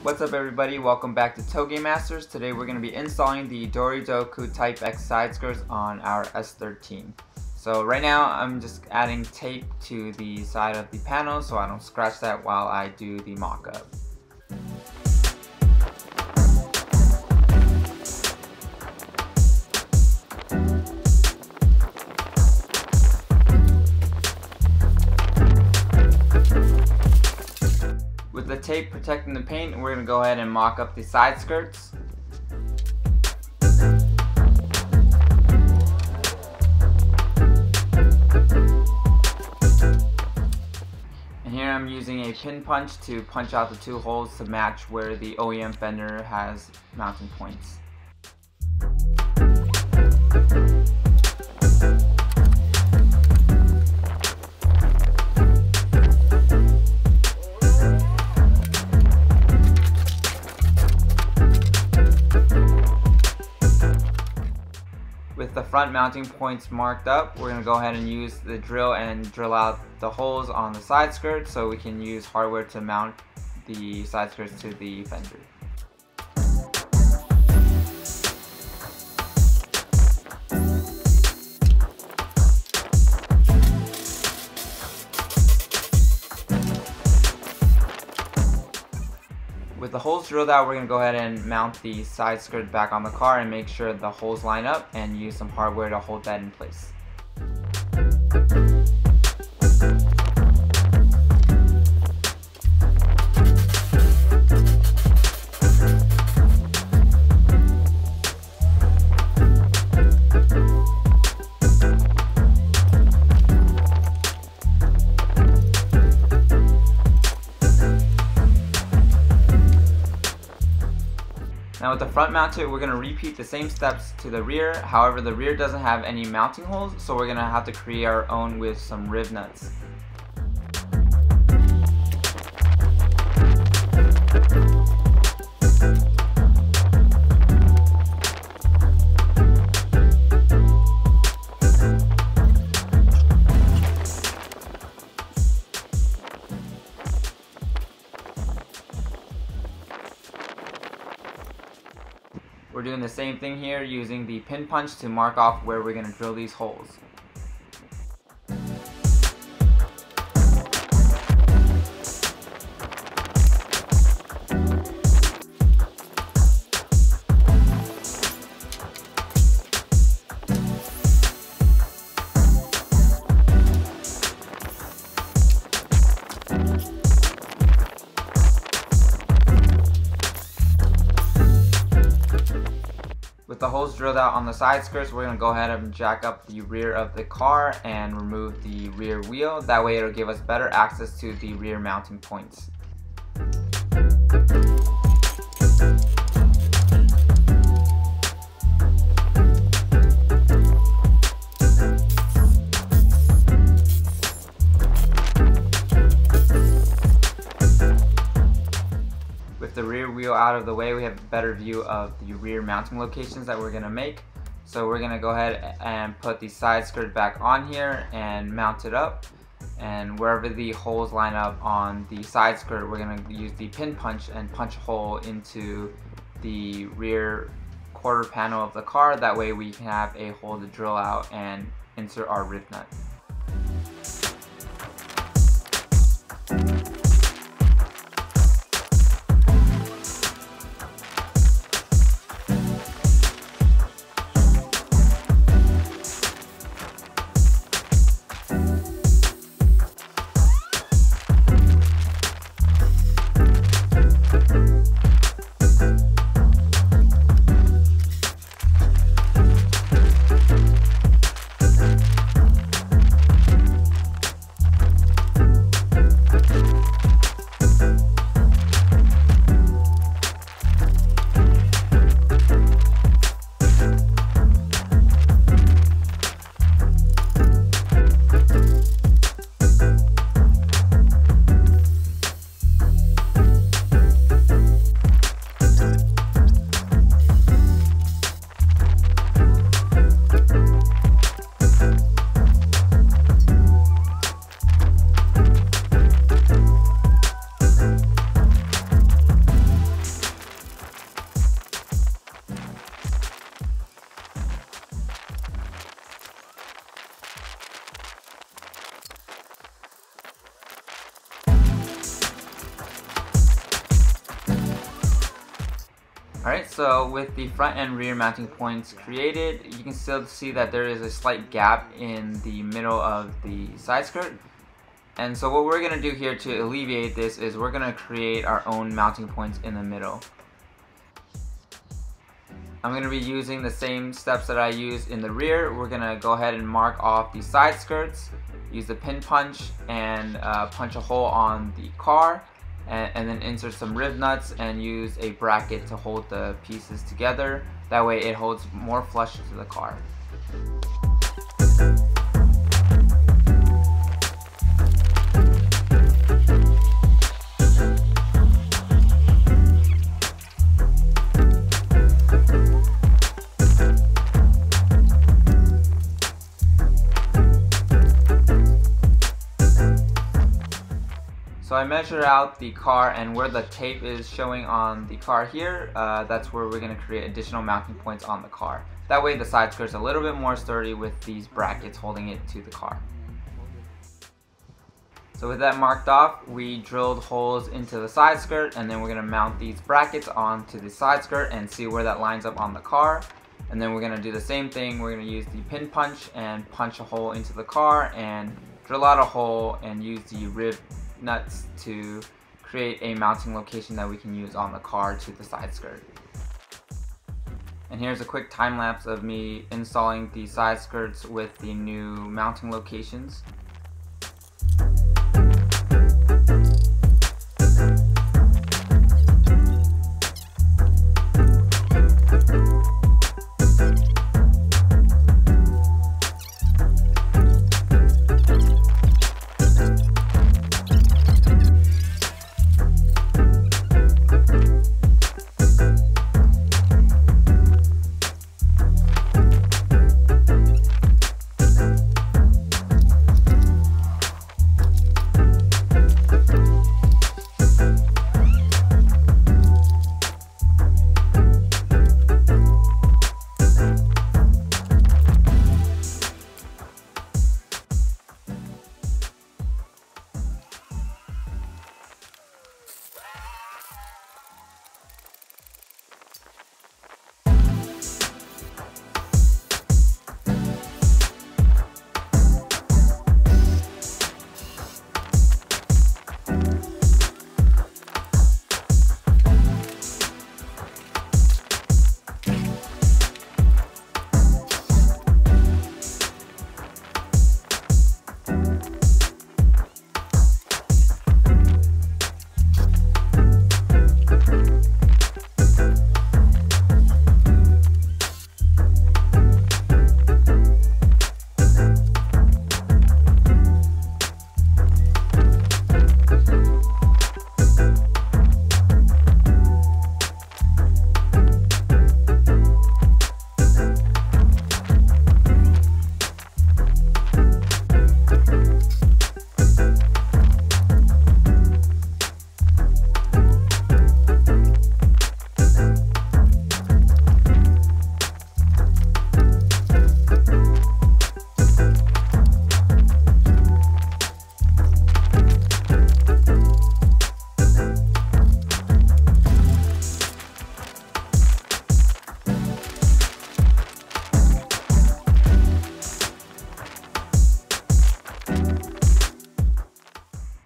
What's up everybody, welcome back to Toge Masters. Today we're going to be installing the Dorkidori Type X side skirts on our S13. So right now I'm just adding tape to the side of the panel so I don't scratch that while I do the mock-up. With the tape protecting the paint, we're going to go ahead and mock up the side skirts. And here I'm using a pin punch to punch out the two holes to match where the OEM fender has mounting points. With the front mounting points marked up, we're going to go ahead and use the drill and drill out the holes on the side skirt so we can use hardware to mount the side skirts to the fender. With the holes drilled out, we're going to go ahead and mount the side skirt back on the car and make sure the holes line up and use some hardware to hold that in place. Now with the front mounted, we're going to repeat the same steps to the rear. However, the rear doesn't have any mounting holes, so we're going to have to create our own with some Rivitnuts. We're doing the same thing here using the pin punch to mark off where we're going to drill these holes. With the holes drilled out on the side skirts, we're going to go ahead and jack up the rear of the car and remove the rear wheel. That way it'll give us better access to the rear mounting points. With the rear wheel out of the way, we have a better view of the rear mounting locations that we're going to make. So we're going to go ahead and put the side skirt back on here and mount it up. And wherever the holes line up on the side skirt, we're going to use the pin punch and punch a hole into the rear quarter panel of the car. That way we can have a hole to drill out and insert our Rivitnut. Alright, so with the front and rear mounting points created, you can still see that there is a slight gap in the middle of the side skirt. And so what we're going to do here to alleviate this is we're going to create our own mounting points in the middle. I'm going to be using the same steps that I used in the rear. We're going to go ahead and mark off the side skirts, use the pin punch, and punch a hole on the car. And then insert some Rivnuts and use a bracket to hold the pieces together. That way it holds more flush to the car. So I measured out the car, and where the tape is showing on the car here, that's where we're going to create additional mounting points on the car. That way the side skirt's a little bit more sturdy with these brackets holding it to the car. So with that marked off, we drilled holes into the side skirt, and then we're going to mount these brackets onto the side skirt and see where that lines up on the car. And then we're going to do the same thing. We're going to use the pin punch and punch a hole into the car and drill out a hole and use the Rivnuts to create a mounting location that we can use on the car to the side skirt. And here's a quick time lapse of me installing the side skirts with the new mounting locations.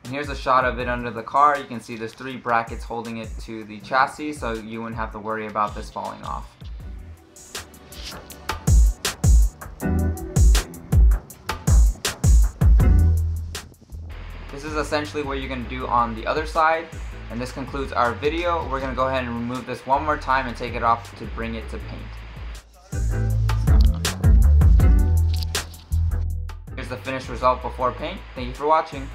And here's a shot of it under the car. You can see there's 3 brackets holding it to the chassis, so you wouldn't have to worry about this falling off. This is essentially what you're going to do on the other side, and this concludes our video. We're going to go ahead and remove this one more time and take it off to bring it to paint. Here's the finished result before paint. Thank you for watching.